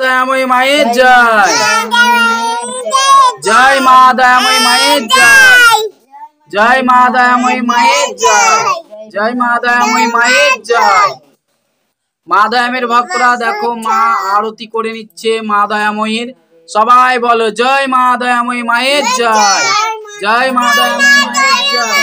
দয়াময়ী মায়ের জয়। জয় মা দয়াময়ী মায়ের জয়। জয় মা দয়াময়ী মায়ের জয়। জয় মা দয়াময়ী মায়ের জয়। মা দয়াময়ীর ভক্তরা দেখো মা আরতি করে নিচ্ছে মা দয়াময়ীর। সবাই বলো জয় মা দয়াময়ী মায়ের জয়। জয় মা দয়াময়ী মায়ের জয়।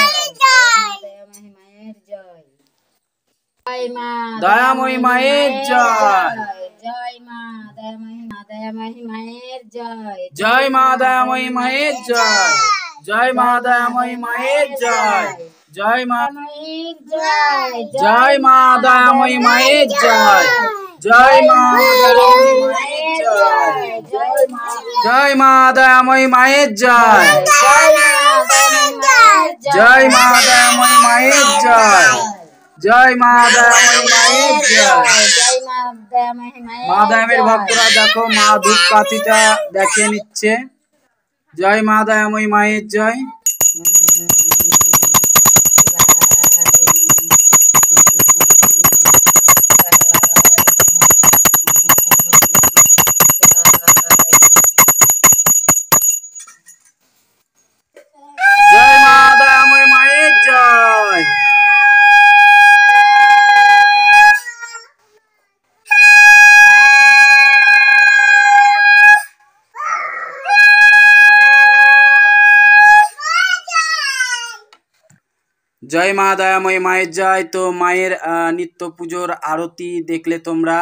দয়াময়ী মায়ের জয়। জয় মা দয়াময়ী মায়ের জয়। জয় মা দয়াময়ী মায়ের জয়। জয় মা দয়াময়ী মায়ের জয়। জয় মা জয় মা দয়াময়ী মায়ের জয়। জয় মা দয়াময়ী মায়ের জয়। জয় মা দয়াময়ী মায়ের জয়। জয় মা দয়াময়ী মায়ের জয়। জয় মা দয়াময়ী মায়ের জয়। মা দয়াময়ীর ভক্তরা দেখো মা ধূপকাঠিটা দেখিয়ে নিচ্ছে। জয় মা দয়াময়ী মায়ের জয়। জয় মা দয়াময়ী মায়ের জয়। জয় মা দয়াময়ী মায়ের জয়। তো মায়ের নিত্য পুজোর আরতি দেখলে তোমরা,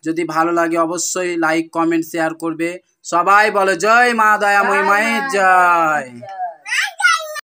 যদি ভালো লাগে অবশ্যই লাইক কমেন্ট শেয়ার করবে। সবাই বলো জয় মা দয়াময়ী মায়ের জয়।